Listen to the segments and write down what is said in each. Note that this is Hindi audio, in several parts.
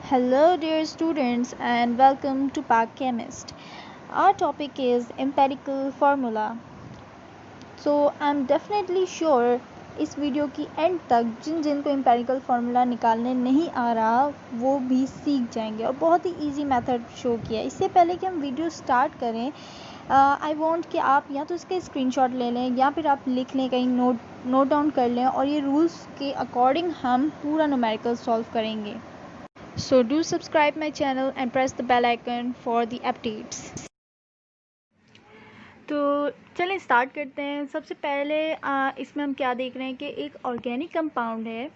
Hello, dear students, and welcome to Park Chemist. Our topic is empirical formula. So, I'm definitely sure इस वीडियो की एंड तक जिन जिन को एम्पेरिकल फार्मूला निकालने नहीं आ रहा वो भी सीख जाएंगे और बहुत ही इजी मेथड शो किया है। इससे पहले कि हम वीडियो स्टार्ट करें आई वांट कि आप या तो इसके स्क्रीनशॉट ले लें या फिर आप लिख लें, कहीं नोट डाउन कर लें और ये रूल्स के अकॉर्डिंग हम पूरा न्यूमेरिकल सॉल्व करेंगे। So do subscribe my channel and press the bell icon for the updates. तो चलें स्टार्ट करते हैं। सबसे पहले इसमें हम क्या देख रहे हैं कि एक ऑर्गेनिक कंपाउंड है,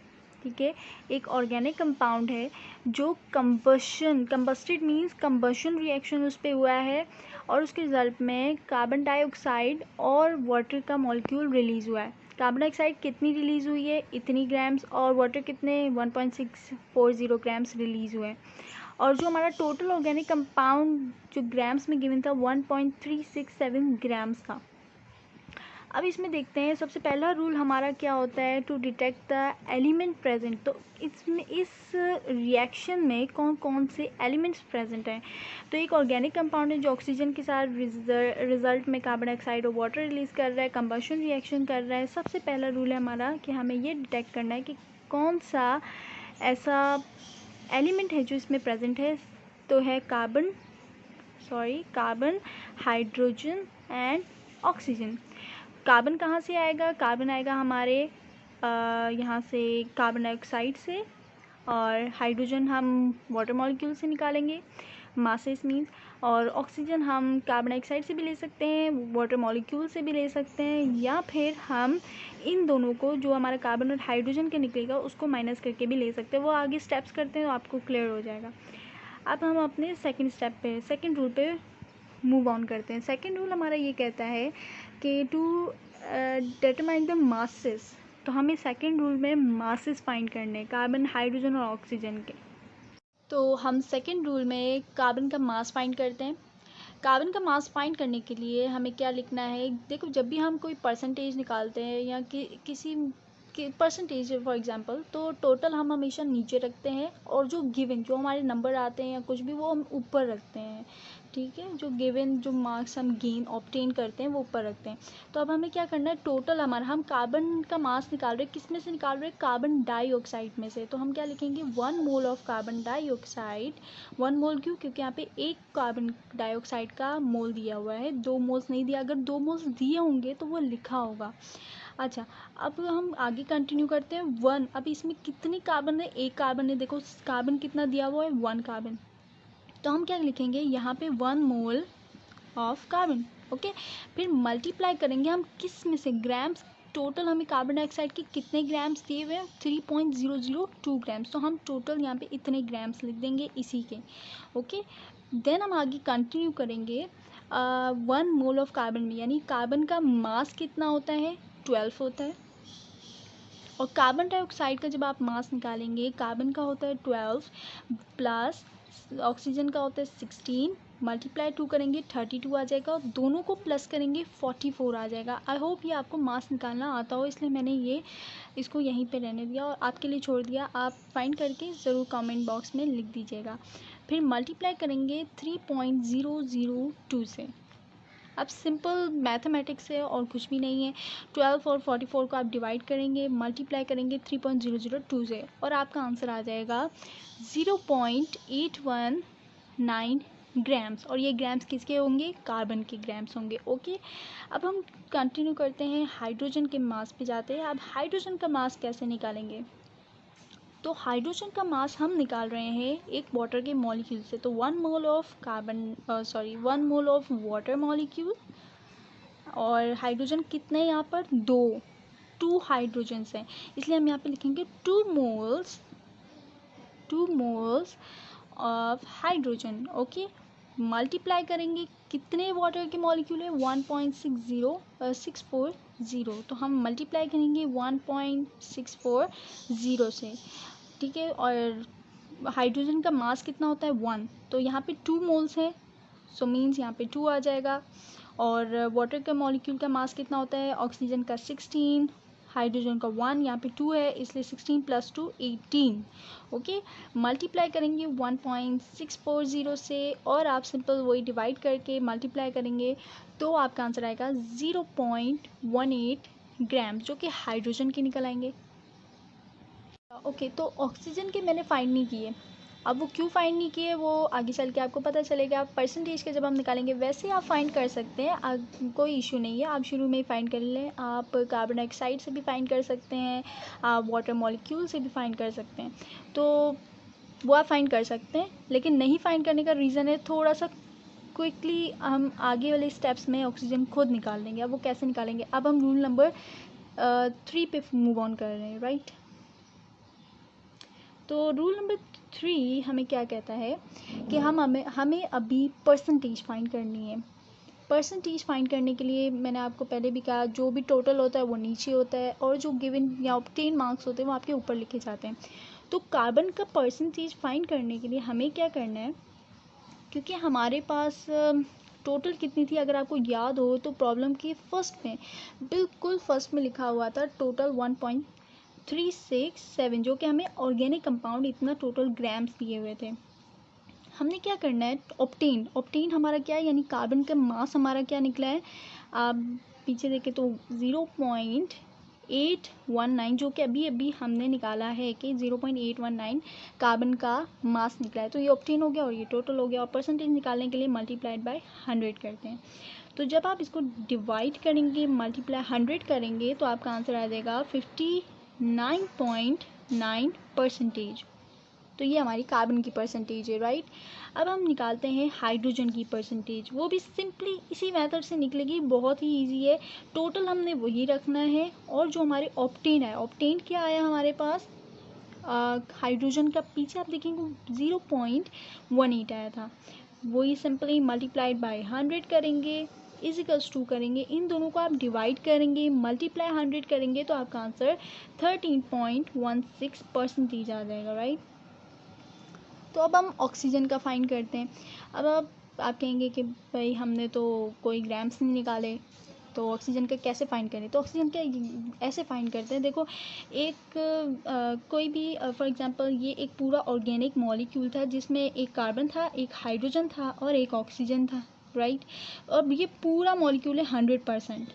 ठीक है। एक ऑर्गेनिक कंपाउंड है जो कंबस्टेड मीन्स कंबशन रिएक्शन उस पर हुआ है और उसके रिजल्ट में कार्बन डाइऑक्साइड और वाटर का मॉलिक्यूल रिलीज़ हुआ है। कार्बन डाइऑक्साइड कितनी रिलीज़ हुई है, इतनी ग्राम्स, और वाटर कितने 1.640 ग्राम्स रिलीज़ हुए हैं। और जो हमारा टोटल ऑर्गेनिक कंपाउंड जो ग्राम्स में गिवन था 1.367 ग्राम्स था। अब इसमें देखते हैं सबसे पहला रूल हमारा क्या होता है, to detect the element present. तो इसमें इस रिएक्शन में कौन कौन से एलिमेंट्स प्रेजेंट हैं। तो एक ऑर्गेनिक कंपाउंड है जो ऑक्सीजन के साथ रिजल्ट में कार्बन डाइऑक्साइड और वाटर रिलीज़ कर रहा है, कंबशन रिएक्शन कर रहा है। सबसे पहला रूल है हमारा कि हमें ये डिटेक्ट करना है कि कौन सा ऐसा एलिमेंट है जो इसमें प्रेजेंट है। तो है carbon, hydrogen and oxygen. Carbon कहाँ से आएगा, कार्बन आएगा हमारे यहाँ से कार्बन डाइऑक्साइड से, और हाइड्रोजन हम वाटर मॉलिक्यूल से निकालेंगे, मासेस मीन्स, और ऑक्सीजन हम कार्बन डाइऑक्साइड से भी ले सकते हैं, वाटर मॉलिक्यूल से भी ले सकते हैं, या फिर हम इन दोनों को जो हमारा कार्बन और हाइड्रोजन के निकलेगा उसको माइनस करके भी ले सकते हैं। वो आगे स्टेप्स करते हैं तो आपको क्लियर हो जाएगा। अब हम अपने सेकेंड रूल पे मूव ऑन करते हैं। सेकेंड रूल हमारा ये कहता है कि टू डिटरमाइन द मासेस। तो हमें सेकेंड रूल में मासेस फाइंड करने हैं, कार्बन, हाइड्रोजन और ऑक्सीजन के। तो हम सेकेंड रूल में कार्बन का मास फाइंड करते हैं। कार्बन का मास फाइंड करने के लिए हमें क्या लिखना है, देखो जब भी हम कोई परसेंटेज निकालते हैं या किसी परसेंटेज फॉर एग्जांपल, तो टोटल हम हमेशा नीचे रखते हैं और जो गिवन जो हमारे नंबर आते हैं या कुछ भी वो हम ऊपर रखते हैं, ठीक है। जो गिवन जो मार्क्स हम गेन ऑब्टेन करते हैं वो ऊपर रखते हैं। तो अब हमें क्या करना है, टोटल हमारा हम कार्बन का मास निकाल रहे हैं, किस में से निकाल रहे हैं, कार्बन डाइऑक्साइड में से। तो हम क्या लिखेंगे, 1 मोल ऑफ कार्बन डाइऑक्साइड। 1 मोल क्यों, क्योंकि यहाँ पे एक कार्बन डाइऑक्साइड का मोल दिया हुआ है, 2 मोल्स नहीं दिया। अगर 2 मोल्स दिए होंगे तो वो लिखा होगा। अच्छा, अब हम आगे कंटिन्यू करते हैं। 1, अब इसमें कितनी कार्बन है, एक कार्बन है। देखो कार्बन कितना दिया हुआ है, 1 कार्बन। तो हम क्या लिखेंगे यहाँ पे 1 मोल ऑफ कार्बन, ओके। फिर मल्टीप्लाई करेंगे हम किस में से, ग्राम्स। टोटल हमें कार्बन डाइऑक्साइड के कितने ग्राम्स दिए हुए हैं, 3.002 ग्राम्स। तो हम टोटल यहाँ पे इतने ग्राम्स लिख देंगे इसी के, ओके। देन हम आगे कंटिन्यू करेंगे 1 मोल ऑफ कार्बन में, यानी कार्बन का मास कितना होता है, 12 होता है। और कार्बन डाइऑक्साइड का जब आप मास निकालेंगे, कार्बन का होता है 12 प्लस ऑक्सीजन का होता है 16, मल्टीप्लाई 2 करेंगे 32 आ जाएगा, और दोनों को प्लस करेंगे 44 आ जाएगा। आई होप ये आपको मास निकालना आता हो, इसलिए मैंने ये इसको यहीं पे रहने दिया और आपके लिए छोड़ दिया। आप फाइंड करके ज़रूर कमेंट बॉक्स में लिख दीजिएगा। फिर मल्टीप्लाई करेंगे 3.002 से। अब सिंपल मैथमेटिक्स है और कुछ भी नहीं है। 12 और 44 को आप डिवाइड करेंगे, मल्टीप्लाई करेंगे 3.002 से, और आपका आंसर आ जाएगा 0.819 ग्राम्स। और ये ग्राम्स किसके होंगे, कार्बन के ग्राम्स होंगे, ओके। अब हम कंटिन्यू करते हैं, हाइड्रोजन के मास पे जाते हैं। अब हाइड्रोजन का मास कैसे निकालेंगे, तो हाइड्रोजन का मास हम निकाल रहे हैं एक वाटर के मॉलिक्यूल से। तो 1 mole of 1 mole of water molecule, और हाइड्रोजन कितने यहाँ पर, 2 हाइड्रोजन्स हैं, इसलिए हम यहाँ पे लिखेंगे 2 moles of hydrogen, okay. Multiply करेंगे कितने वाटर के मॉलिक्यूल है, 1.640, तो हम मल्टीप्लाई करेंगे 1.640 से, ठीक है। और हाइड्रोजन का मास कितना होता है, 1, तो यहाँ पे 2 मोल्स है, सो मीन्स यहाँ पे 2 आ जाएगा। और वाटर का मॉलिक्यूल का मास कितना होता है, ऑक्सीजन का 16, हाइड्रोजन का 1, यहाँ पे 2 है, इसलिए 16 + 2 18। ओके, मल्टीप्लाई करेंगे 1.640 से, और आप सिंपल वही डिवाइड करके मल्टीप्लाई करेंगे तो आपका आंसर आएगा 0.18 ग्राम, जो कि हाइड्रोजन के निकल आएंगे। ओके, तो ऑक्सीजन के मैंने फाइंड नहीं किए। अब वो क्यों फाइंड नहीं किए वो आगे चल के आपको पता चलेगा। परसेंटेज के जब हम निकालेंगे वैसे आप फाइंड कर सकते हैं, कोई इशू नहीं है, आप शुरू में ही फाइंड कर लें। आप कार्बन डाइऑक्साइड से भी फाइंड कर सकते हैं, आप वाटर मॉलिक्यूल से भी फाइंड कर सकते हैं, तो वो आप फाइंड कर सकते हैं। लेकिन नहीं फाइंड करने का रीज़न है थोड़ा सा क्विकली हम आगे वाले स्टेप्स में ऑक्सीजन खुद निकाल लेंगे। अब वो कैसे निकालेंगे, अब हम रूल नंबर 3 पे मूव ऑन कर रहे हैं, राइट। तो रूल नंबर 3 हमें क्या कहता है कि हमें अभी परसेंटेज फाइंड करनी है। परसेंटेज फाइंड करने के लिए मैंने आपको पहले भी कहा, जो भी टोटल होता है वो नीचे होता है, और जो गिवन या ऑब्टेन मार्क्स होते हैं वो आपके ऊपर लिखे जाते हैं। तो कार्बन का परसेंटेज फाइंड करने के लिए हमें क्या करना है, क्योंकि हमारे पास टोटल कितनी थी अगर आपको याद हो तो प्रॉब्लम की फर्स्ट में, बिल्कुल फर्स्ट में लिखा हुआ था टोटल 1.367, जो कि हमें ऑर्गेनिक कंपाउंड इतना टोटल ग्राम्स दिए हुए थे। हमने क्या करना है, ऑब्टेन हमारा क्या है, यानी कार्बन का मास हमारा क्या निकला है, आप पीछे देखें तो 0.819, जो कि अभी अभी हमने निकाला है कि 0.819 कार्बन का मास निकला है। तो ये ऑब्टेन हो गया और ये टोटल हो गया, और परसेंटेज निकालने के लिए मल्टीप्लाइड बाय 100 करते हैं। तो जब आप इसको डिवाइड करेंगे, मल्टीप्लाई 100 करेंगे, तो आपका आंसर आ जाएगा 59.9%। तो ये हमारी कार्बन की परसेंटेज है, राइट। अब हम निकालते हैं हाइड्रोजन की परसेंटेज, वो भी सिंपली इसी मेथड से निकलेगी, बहुत ही इजी है। टोटल हमने वही रखना है, और जो हमारे ऑब्टेन है, ऑब्टेन क्या आया हमारे पास, हाइड्रोजन का पीछे आप देखेंगे 0.18 आया था, वही सिंपली मल्टीप्लाइड बाय 100 करेंगे, इजिकल्स 2 करेंगे, इन दोनों को आप डिवाइड करेंगे, मल्टीप्लाई 100 करेंगे, तो आपका आंसर 13.16% आ जाएगा, राइट। तो अब हम ऑक्सीजन का फाइंड करते हैं। अब आप कहेंगे कि भाई हमने तो कोई ग्राम्स नहीं निकाले, तो ऑक्सीजन का कैसे फाइंड करें। तो ऑक्सीजन का ऐसे फाइंड करते हैं, देखो एक कोई भी फॉर एग्जांपल ये एक पूरा ऑर्गेनिक मॉलिक्यूल था, जिसमें एक कार्बन था, एक हाइड्रोजन था और एक ऑक्सीजन था, राइट। और ये पूरा मॉलिक्यूल है 100%,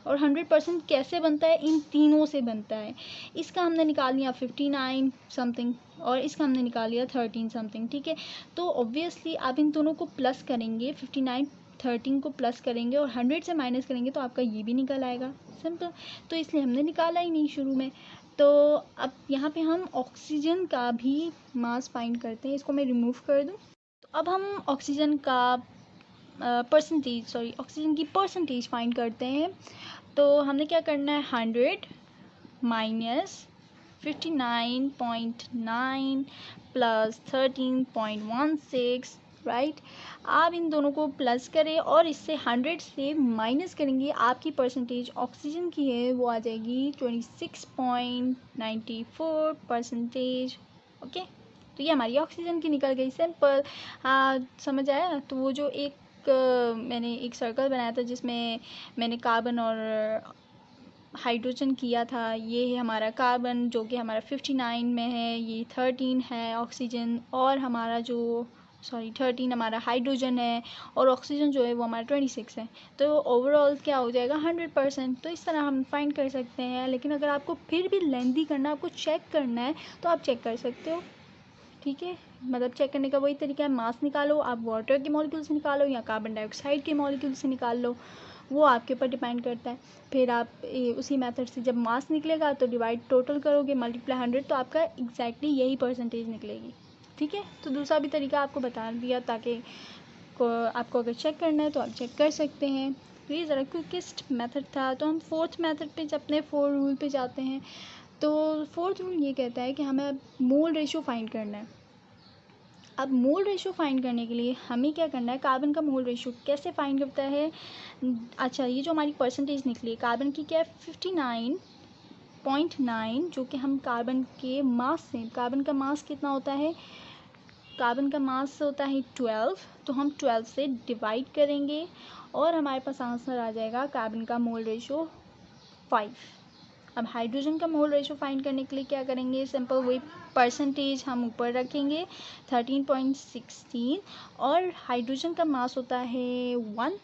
और 100% कैसे बनता है, इन तीनों से बनता है। इसका हमने निकाल लिया 59 समथिंग, और इसका हमने निकाल लिया 13 समथिंग, ठीक है। तो ऑब्वियसली आप इन दोनों को प्लस करेंगे, 59 13 को प्लस करेंगे और 100 से माइनस करेंगे, तो आपका ये भी निकल आएगा, सिंपल। तो इसलिए हमने निकाला ही नहीं शुरू में। तो अब यहाँ पे हम ऑक्सीजन का भी मास फाइंड करते हैं, इसको मैं रिमूव कर दूँ। तो अब हम ऑक्सीजन का ऑक्सीजन की परसेंटेज फाइंड करते हैं। तो हमने क्या करना है, 100 माइनस 59.9 प्लस 13.16, राइट। आप इन दोनों को प्लस करें और इससे 100 से माइनस करेंगे, आपकी परसेंटेज ऑक्सीजन की है वो आ जाएगी 26.94%। ओके, तो ये हमारी ऑक्सीजन की निकल गई, सिंपल। समझ आया। तो वो जो एक मैंने एक सर्कल बनाया था जिसमें मैंने कार्बन और हाइड्रोजन किया था, ये है हमारा कार्बन जो कि हमारा 59 में है, ये 13 है ऑक्सीजन, और हमारा जो 13 हमारा हाइड्रोजन है, और ऑक्सीजन जो है वो हमारा 26 है। तो ओवरऑल क्या हो जाएगा, 100%। तो इस तरह हम फाइंड कर सकते हैं। लेकिन अगर आपको फिर भी लेंथी करना है, आपको चेक करना है, तो आप चेक कर सकते हो, ठीक है। मतलब चेक करने का वही तरीका है, मास निकालो, आप वाटर के मॉलिक्यूल से निकालो या कार्बन डाइऑक्साइड के मॉलिक्यूल से निकाल लो, वो आपके ऊपर डिपेंड करता है। फिर आप उसी मेथड से जब मास निकलेगा तो डिवाइड टोटल करोगे, मल्टीप्लाई 100, तो आपका एग्जैक्टली यही परसेंटेज निकलेगी, ठीक है। तो दूसरा भी तरीका आपको बता दिया, ताकि आपको अगर चेक करना है तो आप चेक कर सकते हैं। तो ये ज़रा क्विकेस्ट मेथड था। तो हम फोर्थ मेथड पे अपने 4 रूल पे जाते हैं। तो फोर्थ रूल ये कहता है कि हमें मोल रेशियो फाइंड करना है। अब मोल रेशियो फाइंड करने के लिए हमें क्या करना है, कार्बन का मोल रेशियो कैसे फाइंड करता है। अच्छा, ये जो हमारी परसेंटेज निकली है कार्बन की क्या है, 59.9, जो कि हम कार्बन के मास से, कार्बन का मास कितना होता है, कार्बन का मास होता है 12, तो हम 12 से डिवाइड करेंगे और हमारे पास आंसर आ जाएगा कार्बन का मोल रेशियो 5। अब हाइड्रोजन का मोल रेशो फाइंड करने के लिए क्या करेंगे, सिंपल वही परसेंटेज हम ऊपर रखेंगे 13.16 और हाइड्रोजन का मास होता है 1,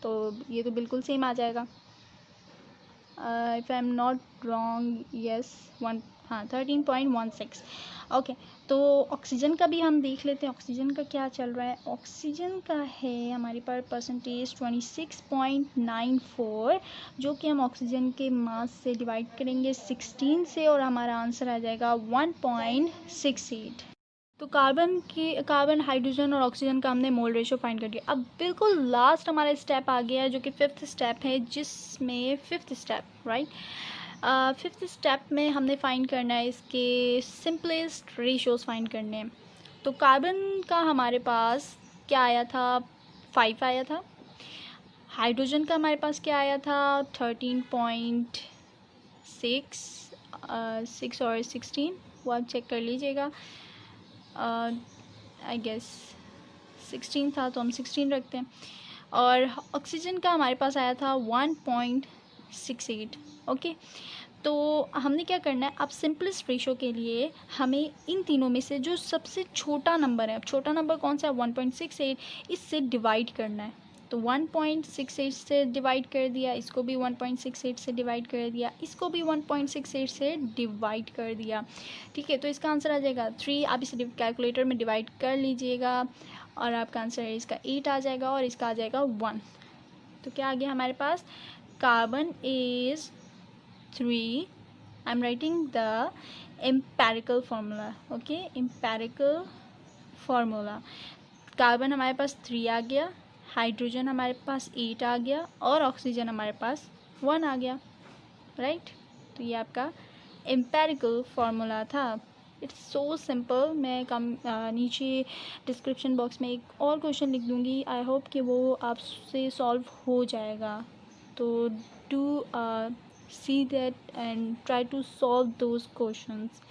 तो ये तो बिल्कुल सेम आ जाएगा। If I am not wrong, yes 1, हाँ 13.16। ओके, तो ऑक्सीजन का भी हम देख लेते हैं, ऑक्सीजन का क्या चल रहा है। ऑक्सीजन का है हमारे पास परसेंटेज 26.94, जो कि हम ऑक्सीजन के मास से डिवाइड करेंगे 16 से और हमारा आंसर आ जाएगा 1.68। तो कार्बन, हाइड्रोजन और ऑक्सीजन का हमने मोल रेशो फाइंड कर दिया। अब बिल्कुल लास्ट हमारा स्टेप आ गया है, जो कि फिफ्थ स्टेप है, जिसमें fifth step right, fifth step में हमने फाइंड करना है इसके सिंपलेस्ट रेशोज़ फाइंड करने हैं। तो कार्बन का हमारे पास क्या आया था, 5 आया था। हाइड्रोजन का हमारे पास क्या आया था, 13.6 और 16, वो आप चेक कर लीजिएगा। आई गेस 16 था, तो हम 16 रखते हैं। और ऑक्सीजन का हमारे पास आया था 1.68। ओके, तो हमने क्या करना है, अब सिंपलेस्ट रेशो के लिए हमें इन तीनों में से जो सबसे छोटा नंबर है, अब छोटा नंबर कौन सा है 1.68, इससे डिवाइड करना है। तो 1.68 से डिवाइड कर दिया, इसको भी 1.68 से डिवाइड कर दिया, इसको भी 1.68 से डिवाइड कर दिया। ठीक है, तो इसका आंसर आ जाएगा 3। आप इसे कैलकुलेटर में डिवाइड कर लीजिएगा और आपका आंसर है इसका 8 आ जाएगा और इसका आ जाएगा 1। तो क्या आ गया हमारे पास, carbon is 3. I'm writing the empirical formula. Okay, empirical formula. Carbon हमारे पास 3 आ गया, हाइड्रोजन हमारे पास 8 आ गया और ऑक्सीजन हमारे पास 1 आ गया, राइट। तो ये आपका एम्पेरिकल फार्मूला था। It's so simple. मैं नीचे डिस्क्रिप्शन बॉक्स में एक और क्वेश्चन लिख दूँगी, आई होप कि वो आपसे सॉल्व हो जाएगा। तो do see that and try to solve those questions.